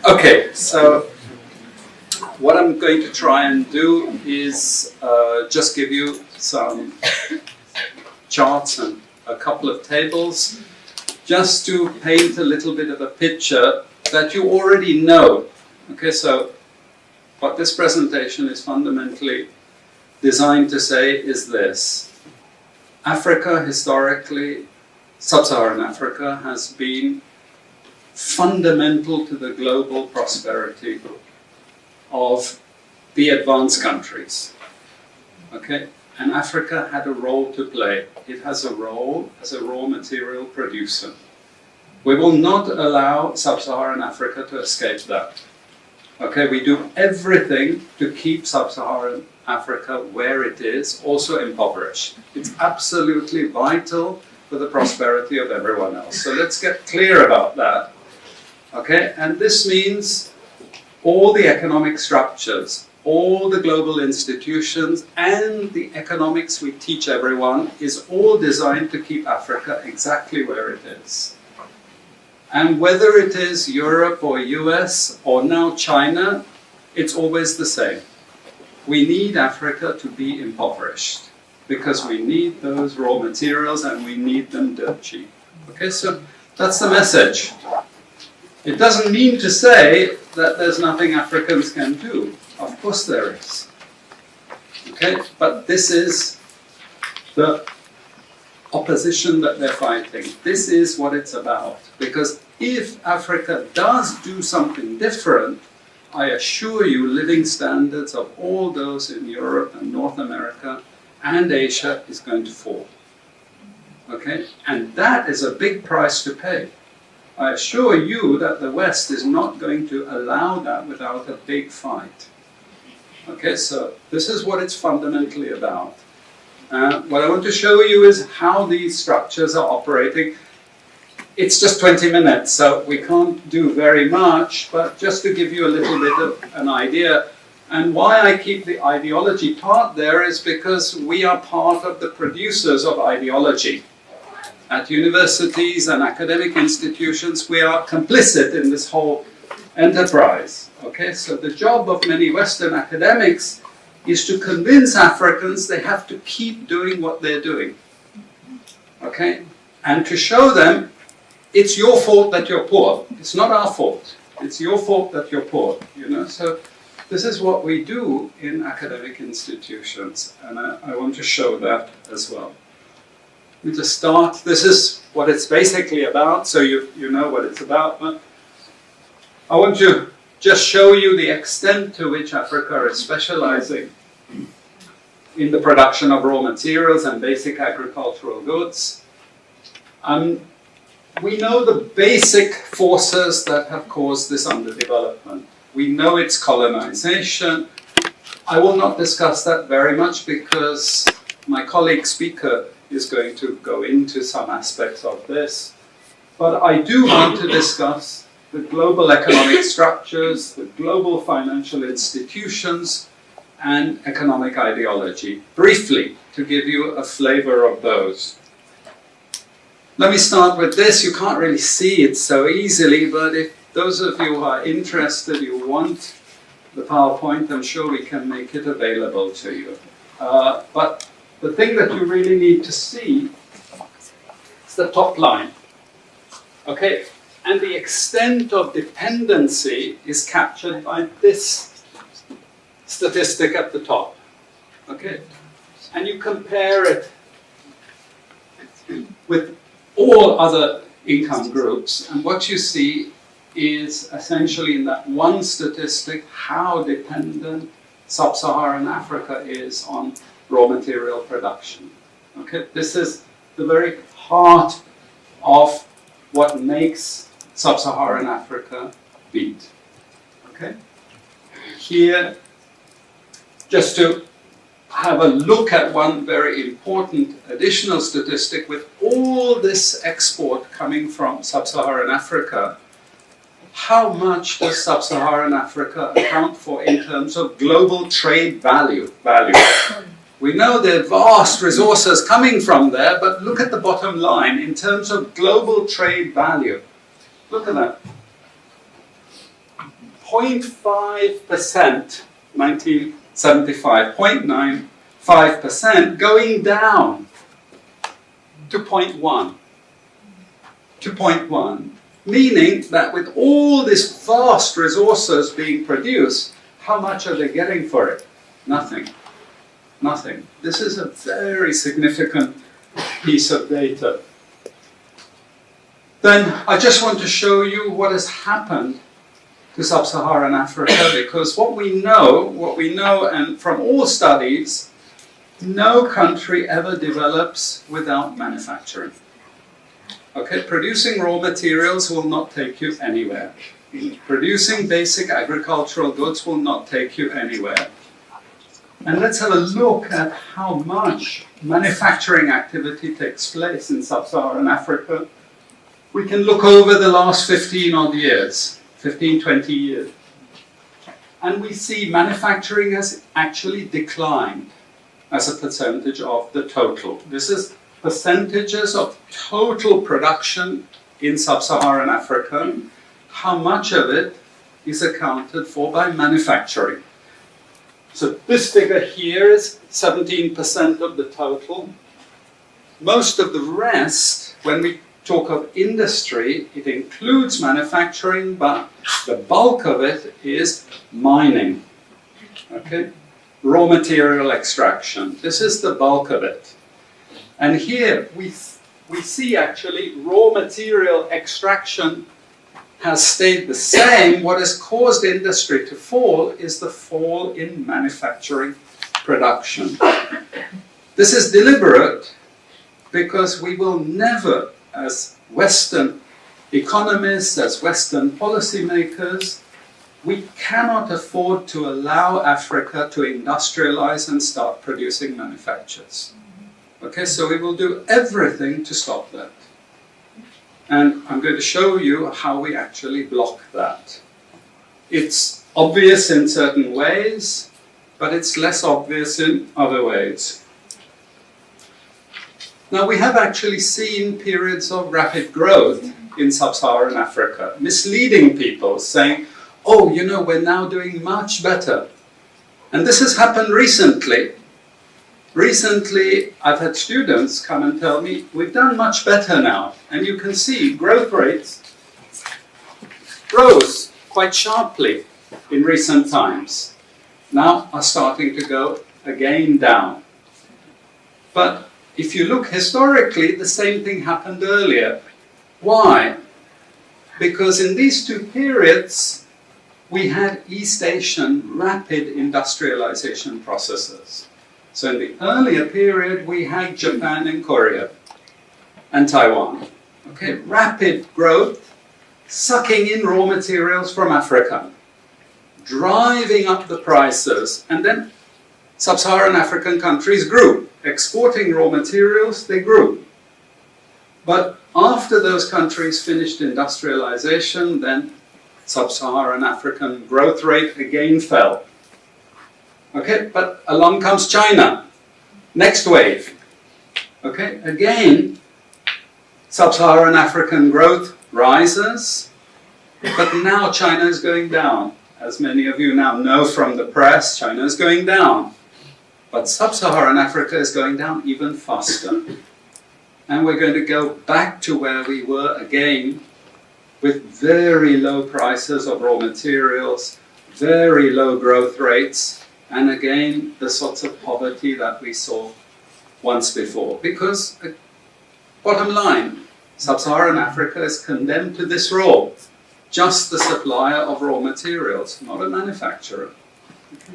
Okay, so what I'm going to try and do is just give you some charts and a couple of tables just to paint a little bit of a picture that you already know. Okay, so what this presentation is fundamentally designed to say is this. Africa, historically, sub-Saharan Africa, has been fundamental to the global prosperity of the advanced countries. Okay? And Africa had a role to play. It has a role as a raw material producer. We will not allow sub-Saharan Africa to escape that. Okay, we do everything to keep sub-Saharan Africa where it is, also impoverished. It's absolutely vital for the prosperity of everyone else. So let's get clear about that. Okay, and this means all the economic structures, all the global institutions, and the economics we teach everyone is all designed to keep Africa exactly where it is. And whether it is Europe or US or now China, it's always the same. We need Africa to be impoverished because we need those raw materials and we need them dirt cheap. Okay, so that's the message. It doesn't mean to say that there's nothing Africans can do. Of course there is. Okay, but this is the opposition that they're fighting. This is what it's about. Because if Africa does do something different, I assure you living standards of all those in Europe and North America and Asia is going to fall. Okay? And that is a big price to pay. I assure you that the West is not going to allow that without a big fight. Okay, so this is what it's fundamentally about. What I want to show you is how these structures are operating. It's just 20 minutes, so we can't do very much, but just to give you a little bit of an idea. And why I keep the ideology part there is because we are part of the producers of ideology. At universities and academic institutions, we are complicit in this whole enterprise. Okay, so the job of many Western academics is to convince Africans they have to keep doing what they're doing. Okay, and to show them it's your fault that you're poor. It's not our fault. It's your fault that you're poor. You know, so this is what we do in academic institutions, and I want to show that as well. We just start. This is what it's basically about, so you know what it's about. But I want to just show you the extent to which Africa is specializing in the production of raw materials and basic agricultural goods. We know the basic forces that have caused this underdevelopment. We know it's colonization. I will not discuss that very much because my colleague speaker is going to go into some aspects of this. But I do want to discuss the global economic structures, the global financial institutions, and economic ideology, briefly, to give you a flavor of those. Let me start with this. You can't really see it so easily, but if those of you who are interested, you want the PowerPoint, I'm sure we can make it available to you. But the thing that you really need to see is the top line. Okay? And the extent of dependency is captured by this statistic at the top. Okay? And you compare it with all other income groups, and what you see is essentially in that one statistic how dependent sub-Saharan Africa is on raw material production. Okay? This is the very heart of what makes sub-Saharan Africa beat. Okay? Here, just to have a look at one very important additional statistic, with all this export coming from sub-Saharan Africa, how much does sub-Saharan Africa account for in terms of global trade value? We know there are vast resources coming from there, but look at the bottom line in terms of global trade value. Look at that. 0.5%, 1975, 0.95% going down to 0.1. To 0.1. Meaning that with all these vast resources being produced, how much are they getting for it? Nothing. Nothing. This is a very significant piece of data. Then I just want to show you what has happened to sub-Saharan Africa, because what we know, and from all studies, no country ever develops without manufacturing. Okay, producing raw materials will not take you anywhere. Producing basic agricultural goods will not take you anywhere. And let's have a look at how much manufacturing activity takes place in sub-Saharan Africa. We can look over the last 15 odd years, 15, 20 years. And we see manufacturing has actually declined as a percentage of the total. This is percentages of total production in sub-Saharan Africa. How much of it is accounted for by manufacturing? So this figure here is 17% of the total. Most of the rest, when we talk of industry, it includes manufacturing, but the bulk of it is mining. Okay? Raw material extraction. This is the bulk of it. And here we see actually raw material extraction has stayed the same. What has caused industry to fall is the fall in manufacturing production. This is deliberate because we will never, as Western economists, as Western policymakers, we cannot afford to allow Africa to industrialize and start producing manufactures. Okay, so we will do everything to stop that. And I'm going to show you how we actually block that. It's obvious in certain ways, but it's less obvious in other ways. Now, we have actually seen periods of rapid growth in sub-Saharan Africa, misleading people, saying, oh, you know, we're now doing much better. And this has happened recently. Recently, I've had students come and tell me, we've done much better now. And you can see growth rates rose quite sharply in recent times. Now are starting to go again down. But if you look historically, the same thing happened earlier. Why? Because in these two periods, we had East Asian rapid industrialization processes. So in the earlier period, we had Japan and Korea and Taiwan. Okay, rapid growth, sucking in raw materials from Africa, driving up the prices, and then sub-Saharan African countries grew. Exporting raw materials, they grew. But after those countries finished industrialization, then sub-Saharan African growth rate again fell. Okay, but along comes China. Next wave. Okay, again, sub-Saharan African growth rises, but now China is going down. As many of you now know from the press, China is going down. But sub-Saharan Africa is going down even faster. And we're going to go back to where we were again, with very low prices of raw materials, very low growth rates, and again, the sorts of poverty that we saw once before. Because, bottom line, sub-Saharan Africa is condemned to this role. Just the supplier of raw materials, not a manufacturer. Okay.